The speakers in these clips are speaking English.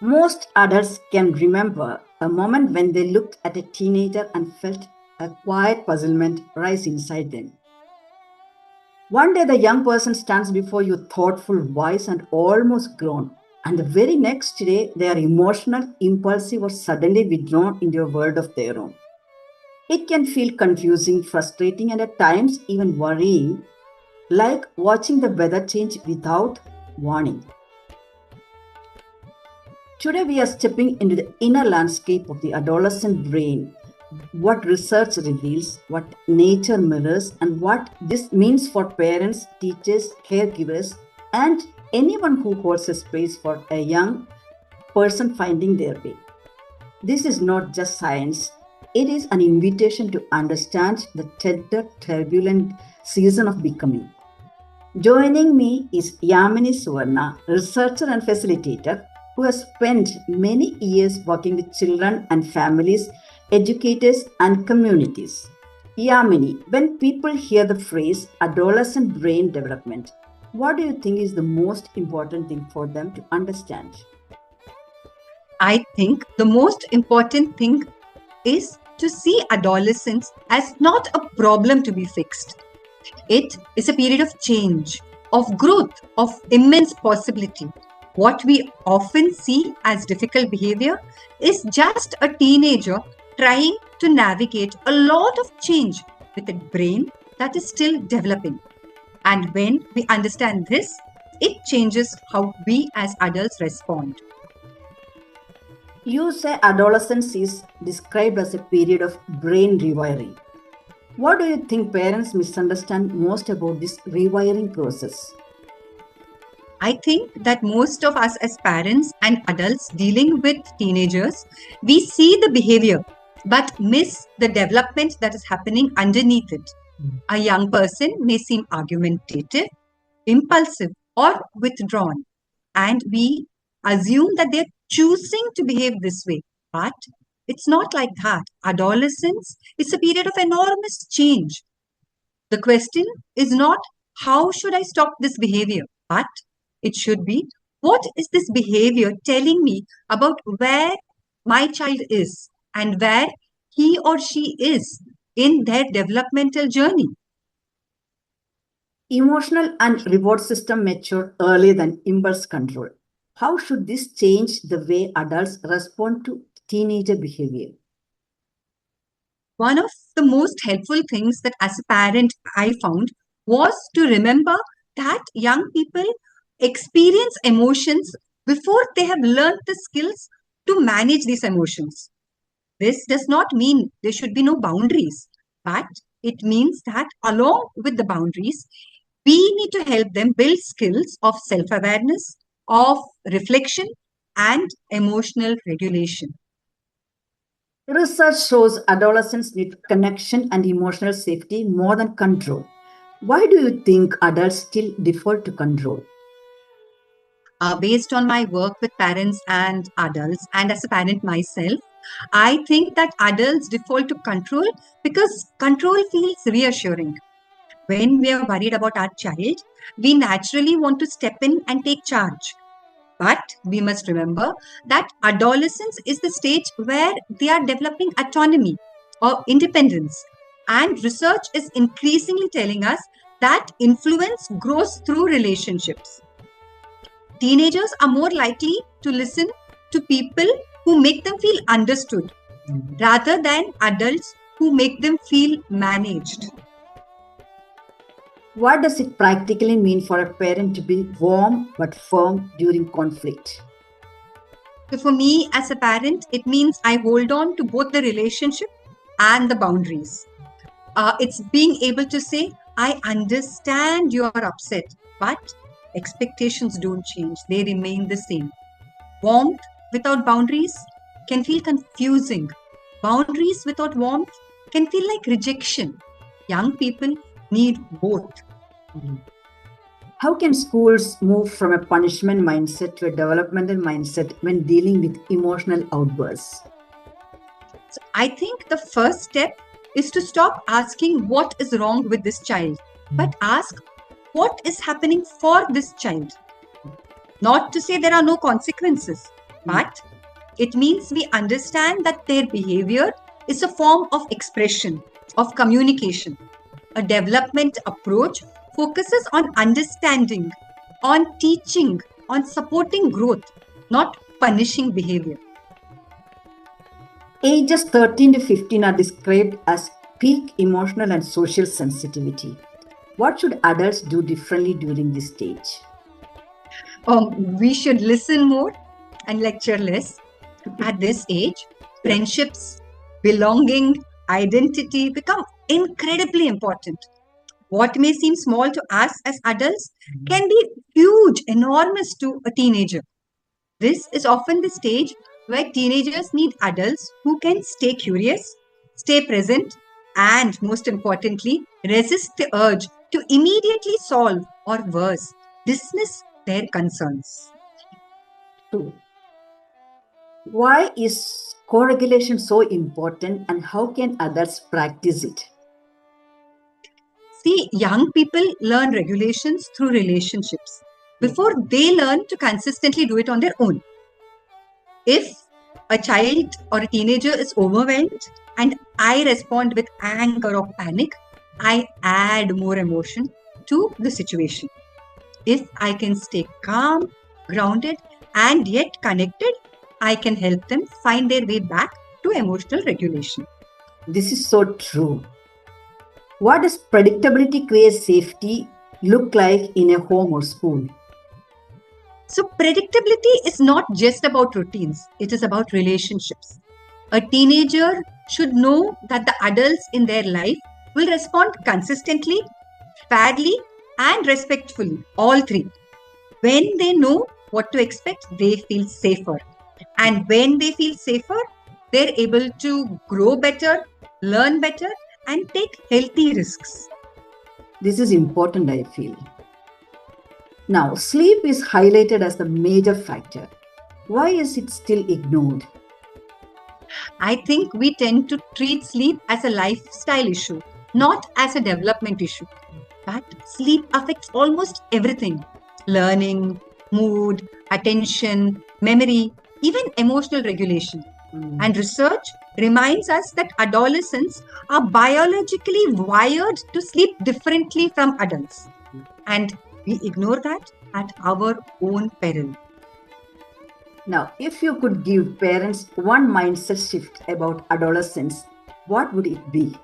Most adults can remember a moment when they looked at a teenager and felt a quiet puzzlement rise inside them. One day, the young person stands before you, thoughtful, wise, and almost grown. And the very next day, they are emotional, impulsive, or suddenly withdrawn into a world of their own. It can feel confusing, frustrating, and at times even worrying, like watching the weather change without warning. Today, we are stepping into the inner landscape of the adolescent brain, what research reveals, what nature mirrors, and what this means for parents, teachers, caregivers, and anyone who holds a space for a young person finding their way. This is not just science, it is an invitation to understand the tender, turbulent season of becoming. Joining me is Yamini Suvarna, researcher and facilitator who has spent many years working with children and families, educators, and communities. Yamini, when people hear the phrase adolescent brain development, what do you think is the most important thing for them to understand? I think the most important thing is to see adolescence as not a problem to be fixed. It is a period of change, of growth, of immense possibility. What we often see as difficult behavior is just a teenager trying to navigate a lot of change with a brain that is still developing. And when we understand this, it changes how we as adults respond. You say adolescence is described as a period of brain rewiring. What do you think parents misunderstand most about this rewiring process? I think that most of us as parents and adults dealing with teenagers, we see the behavior but miss the development that is happening underneath it. A young person may seem argumentative, impulsive, or withdrawn, and we assume that they're choosing to behave this way. But it's not like that. Adolescence is a period of enormous change. The question is not how should I stop this behavior, but it should be what is this behavior telling me about where my child is and where he or she is in their developmental journey. Emotional and reward system mature earlier than impulse control. How should this change the way adults respond to teenager behavior? One of the most helpful things that as a parent I found was to remember that young people experience emotions before they have learned the skills to manage these emotions. This does not mean there should be no boundaries, but it means that along with the boundaries, we need to help them build skills of self awareness, of reflection, and emotional regulation. Research shows adolescents need connection and emotional safety more than control. Why do you think adults still default to control? Based on my work with parents and adults, and as a parent myself, I think that adults default to control because control feels reassuring. When we are worried about our child, we naturally want to step in and take charge. But we must remember that adolescence is the stage where they are developing autonomy or independence. And research is increasingly telling us that influence grows through relationships. Teenagers are more likely to listen to people who make them feel understood rather than adults who make them feel managed. What does it practically mean for a parent to be warm but firm during conflict? So for me as a parent, it means I hold on to both the relationship and the boundaries. It's being able to say, I understand you're upset, but expectations don't change. They remain the same. Warmth without boundaries can feel confusing. Boundaries without warmth can feel like rejection. Young people need both. How can schools move from a punishment mindset to a developmental mindset when dealing with emotional outbursts? So I think the first step is to stop asking what is wrong with this child, but ask what is happening for this child. Not to say there are no consequences, but it means we understand that their behavior is a form of expression, of communication. A development approach focuses on understanding, on teaching, on supporting growth, not punishing behavior. Ages 13 to 15 are described as peak emotional and social sensitivity. What should adults do differently during this stage? We should listen more and lecture less. At this age, friendships, belonging, identity become incredibly important. What may seem small to us as adults can be huge, enormous to a teenager. This is often the stage where teenagers need adults who can stay curious, stay present, and most importantly, resist the urge to immediately solve or worse, dismiss their concerns. Two. Why is co-regulation so important and how can adults practice it? See, young people learn regulations through relationships before they learn to consistently do it on their own. If a child or a teenager is overwhelmed and I respond with anger or panic, I add more emotion to the situation. If I can stay calm, grounded, and yet connected, I can help them find their way back to emotional regulation. This is so true. What does predictability create safety look like in a home or school? So, predictability is not just about routines, it is about relationships. A teenager should know that the adults in their life will respond consistently, fairly, and respectfully. All three. When they know what to expect, they feel safer. And when they feel safer, they're able to grow better, learn better, and take healthy risks. This is important, I feel. Now, sleep is highlighted as the major factor. Why is it still ignored? I think we tend to treat sleep as a lifestyle issue, not as a development issue. But sleep affects almost everything: learning, mood, attention, memory, even emotional regulation. And research reminds us that adolescents are biologically wired to sleep differently from adults. And we ignore that at our own peril. Now, if you could give parents one mindset shift about adolescence, what would it be?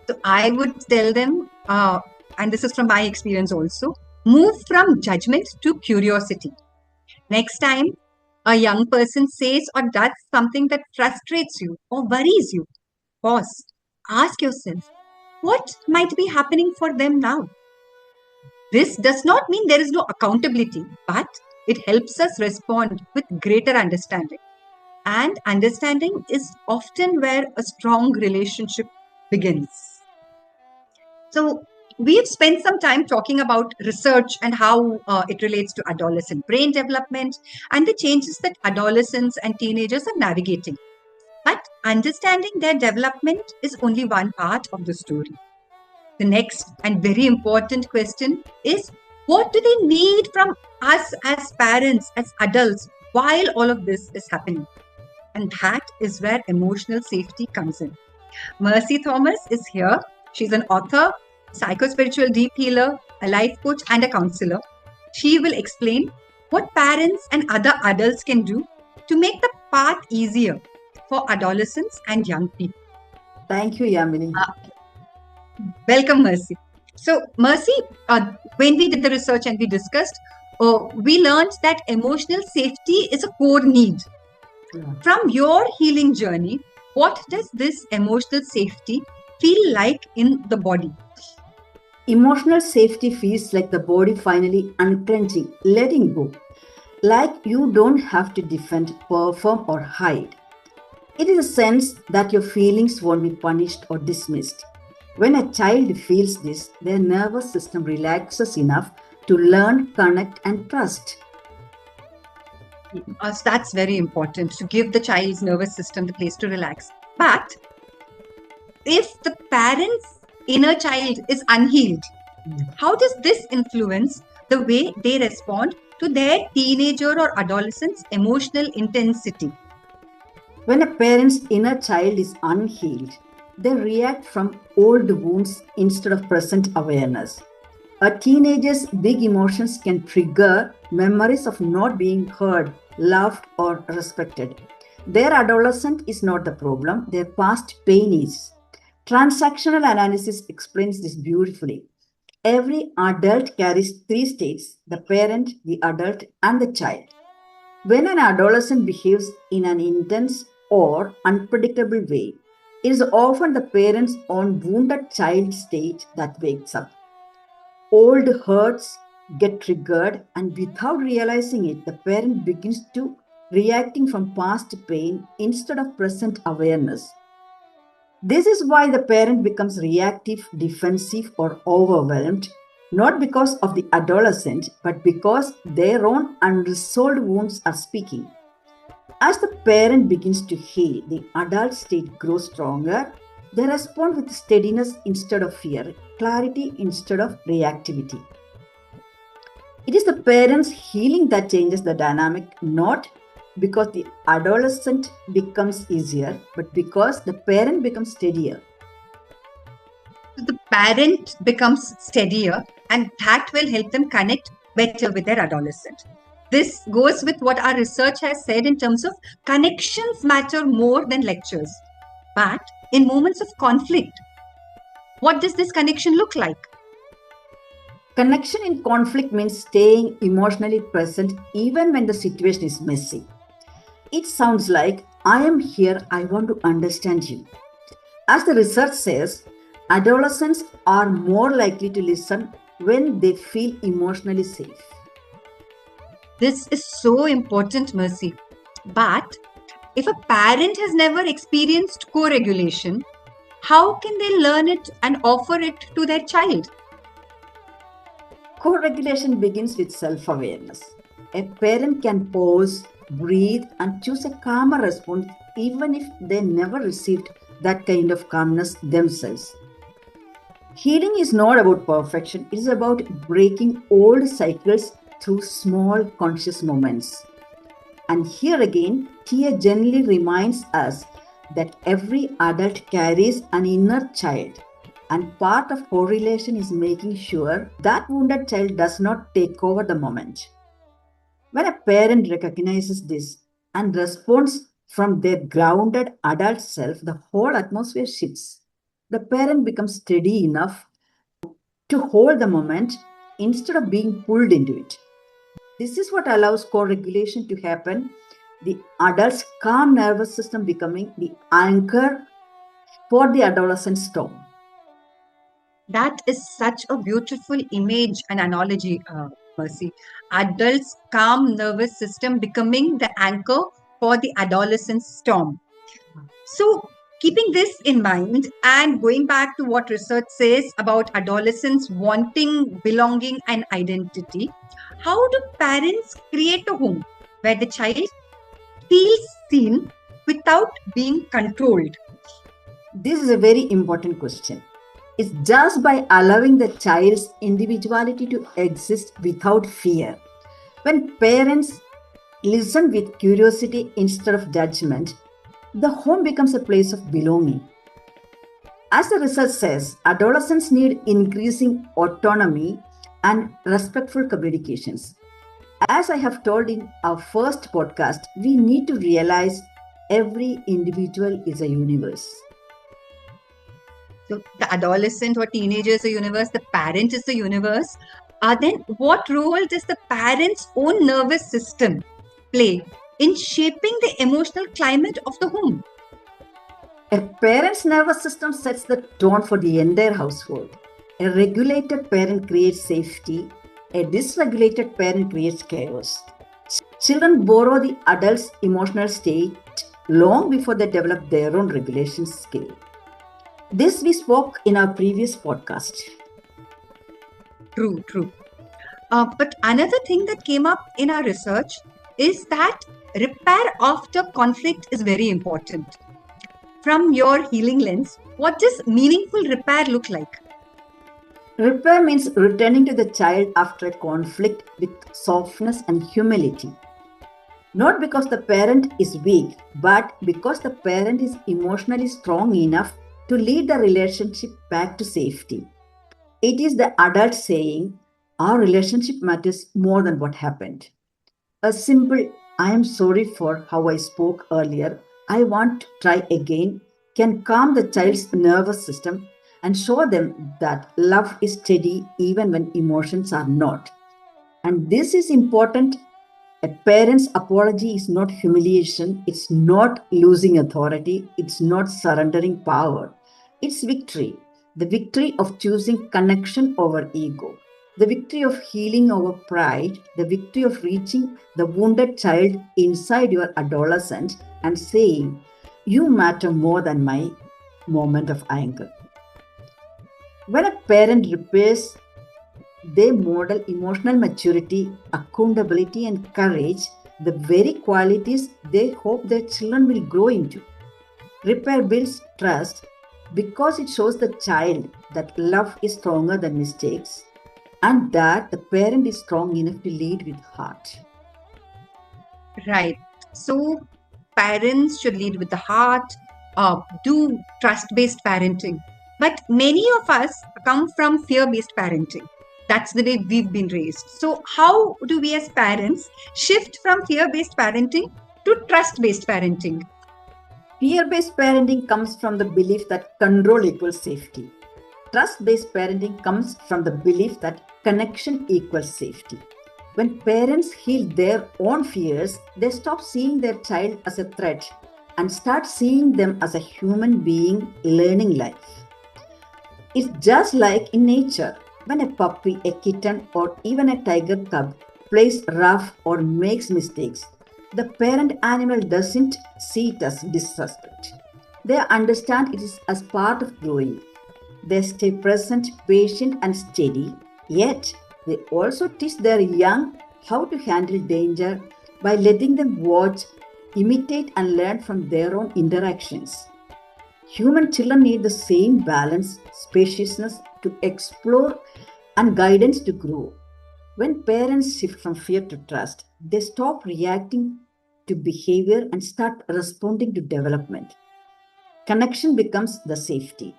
So I would tell them, and this is from my experience also, move from judgment to curiosity. Next time a young person says or does something that frustrates you or worries you, pause. Ask yourself, what might be happening for them now? This does not mean there is no accountability, but it helps us respond with greater understanding. And understanding is often where a strong relationship begins. So, we've spent some time talking about research and how it relates to adolescent brain development and the changes that adolescents and teenagers are navigating. But understanding their development is only one part of the story. The next and very important question is, what do they need from us as parents, as adults, while all of this is happening? And that is where emotional safety comes in. Mercy Thomas is here. She's an author, psychospiritual deep healer, a life coach, and a counselor. She will explain what parents and other adults can do to make the path easier for adolescents and young people. Thank you, Yamini. Welcome, Mercy. So, Mercy, when we did the research and we discussed, we learned that emotional safety is a core need. Yeah. From your healing journey, what does this emotional safety feel like in the body? Emotional safety feels like the body finally unclenching, letting go. Like you don't have to defend, perform, or hide. It is a sense that your feelings won't be punished or dismissed. When a child feels this, their nervous system relaxes enough to learn, connect, and trust. So that's very important, to give the child's nervous system the place to relax. But if the parent's inner child is unhealed, how does this influence the way they respond to their teenager or adolescent's emotional intensity. When a parent's inner child is unhealed, they react from old wounds instead of present awareness. A teenager's big emotions can trigger memories of not being heard, loved, or respected. Their adolescent is not the problem, their past pain is. Transactional analysis explains this beautifully. Every adult carries three states: the parent, the adult, and the child. When an adolescent behaves in an intense or unpredictable way, it is often the parent's own wounded child state that wakes up. Old hurts get triggered, and without realizing it, the parent begins to reacting from past pain instead of present awareness. This is why the parent becomes reactive, defensive, or overwhelmed, not because of the adolescent, but because their own unresolved wounds are speaking. As the parent begins to heal, the adult state grows stronger. They respond with steadiness instead of fear, clarity instead of reactivity. It is the parent's healing that changes the dynamic, not because the adolescent becomes easier, but because the parent becomes steadier. The parent becomes steadier, and that will help them connect better with their adolescent. This goes with what our research has said in terms of connections matter more than lectures. But in moments of conflict, what does this connection look like? Connection in conflict means staying emotionally present even when the situation is messy. It sounds like, I am here, I want to understand you. As the research says, adolescents are more likely to listen when they feel emotionally safe. This is so important, Mercy. But if a parent has never experienced co-regulation, how can they learn it and offer it to their child? Co-regulation begins with self-awareness. A parent can pause, breathe, and choose a calmer response even if they never received that kind of calmness themselves. Healing is not about perfection, it is about breaking old cycles through small conscious moments. And here again, Tia gently reminds us that every adult carries an inner child, and part of correlation is making sure that wounded child does not take over the moment. When a parent recognizes this and responds from their grounded adult self, the whole atmosphere shifts. The parent becomes steady enough to hold the moment instead of being pulled into it. This is what allows co-regulation to happen, the adult's calm nervous system becoming the anchor for the adolescent storm. That is such a beautiful image and analogy, Mercy. Adults' calm nervous system becoming the anchor for the adolescent storm. So, keeping this in mind and going back to what research says about adolescents wanting belonging and identity, how do parents create a home where the child feels seen without being controlled? This is a very important question. It's just by allowing the child's individuality to exist without fear. When parents listen with curiosity instead of judgment, the home becomes a place of belonging. As the research says, adolescents need increasing autonomy and respectful communications. As I have told in our first podcast, we need to realize every individual is a universe. So the adolescent or teenager is the universe, the parent is the universe. Then what role does the parent's own nervous system play in shaping the emotional climate of the home? A parent's nervous system sets the tone for the entire household. A regulated parent creates safety, a dysregulated parent creates chaos. Children borrow the adult's emotional state long before they develop their own regulation skill. This we spoke in our previous podcast. True, true. But another thing that came up in our research is that repair after conflict is very important. From your healing lens, what does meaningful repair look like? Repair means returning to the child after a conflict with softness and humility. Not because the parent is weak, but because the parent is emotionally strong enough to lead the relationship back to safety. It is the adult saying, our relationship matters more than what happened. A simple, I am sorry for how I spoke earlier, I want to try again, can calm the child's nervous system and show them that love is steady even when emotions are not. And this is important. A parent's apology is not humiliation, it's not losing authority, it's not surrendering power. It's victory. The victory of choosing connection over ego, the victory of healing over pride, the victory of reaching the wounded child inside your adolescent and saying, you matter more than my moment of anger. When a parent repairs, they model emotional maturity, accountability, and courage, the very qualities they hope their children will grow into. Repair builds trust because it shows the child that love is stronger than mistakes and that the parent is strong enough to lead with heart. Right. So parents should lead with the heart, do trust based parenting. But many of us come from fear based parenting. That's the way we've been raised. So, how do we as parents shift from fear based parenting to trust based parenting? Fear based parenting comes from the belief that control equals safety. Trust based parenting comes from the belief that connection equals safety. When parents heal their own fears, they stop seeing their child as a threat and start seeing them as a human being learning life. It's just like in nature. When a puppy, a kitten, or even a tiger cub plays rough or makes mistakes, the parent animal doesn't see it as disrespect. They understand it is as part of growing. They stay present, patient, and steady, yet they also teach their young how to handle danger by letting them watch, imitate, and learn from their own interactions. Human children need the same balance, spaciousness to explore, and guidance to grow. When parents shift from fear to trust, they stop reacting to behavior and start responding to development. Connection becomes the safety,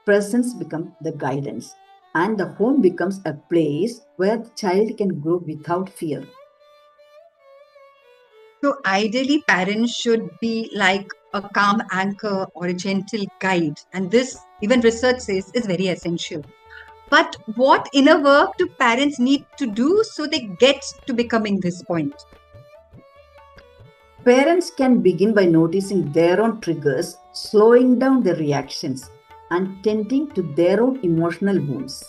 presence becomes the guidance, and the home becomes a place where the child can grow without fear. So, ideally, parents should be like a calm anchor or a gentle guide. And this, even research says, is very essential. But what inner work do parents need to do so they get to becoming this point? Parents can begin by noticing their own triggers, slowing down their reactions, and tending to their own emotional wounds.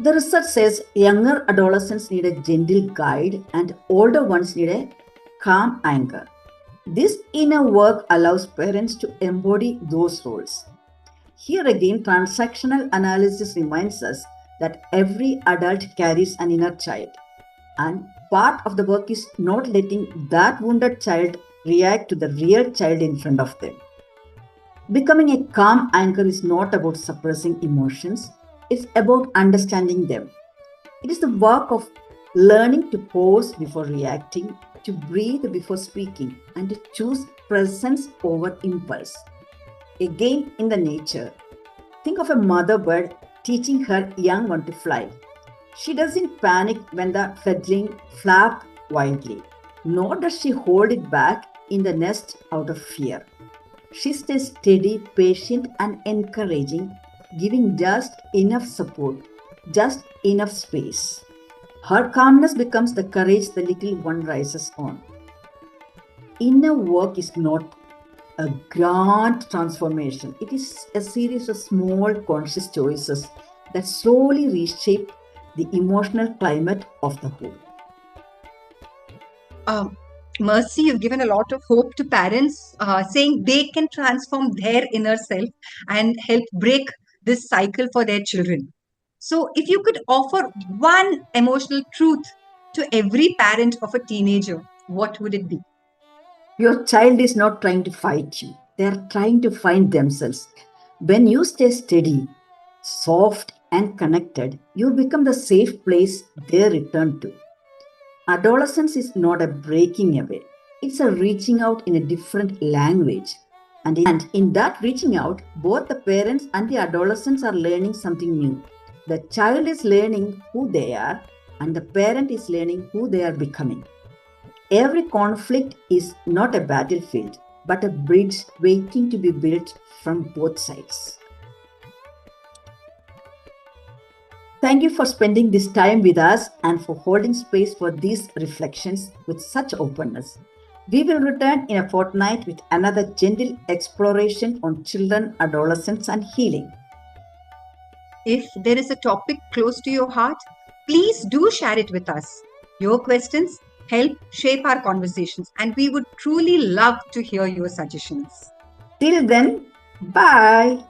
The research says younger adolescents need a gentle guide and older ones need a calm anchor. This inner work allows parents to embody those roles. Here again, transactional analysis reminds us that every adult carries an inner child, and part of the work is not letting that wounded child react to the real child in front of them. Becoming a calm anchor is not about suppressing emotions, it's about understanding them. It is the work of learning to pause before reacting, to breathe before speaking, and to choose presence over impulse. Again, in the nature, think of a mother bird teaching her young one to fly. She doesn't panic when the fledgling flaps wildly, nor does she hold it back in the nest out of fear. She stays steady, patient, and encouraging, giving just enough support, just enough space. Her calmness becomes the courage the little one rises on. Inner work is not a grand transformation, it is a series of small conscious choices that slowly reshape the emotional climate of the whole. Um, Mercy, you've given a lot of hope to parents, saying they can transform their inner self and help break this cycle for their children. So, if you could offer one emotional truth to every parent of a teenager, what would it be? Your child is not trying to fight you, they are trying to find themselves. When you stay steady, soft, and connected, you become the safe place they return to. Adolescence is not a breaking away, it's a reaching out in a different language. And in that reaching out, both the parents and the adolescents are learning something new. The child is learning who they are, and the parent is learning who they are becoming. Every conflict is not a battlefield, but a bridge waiting to be built from both sides. Thank you for spending this time with us and for holding space for these reflections with such openness. We will return in a fortnight with another gentle exploration on children, adolescence, and healing. If there is a topic close to your heart, please do share it with us. Your questions help shape our conversations, and we would truly love to hear your suggestions. Till then, bye.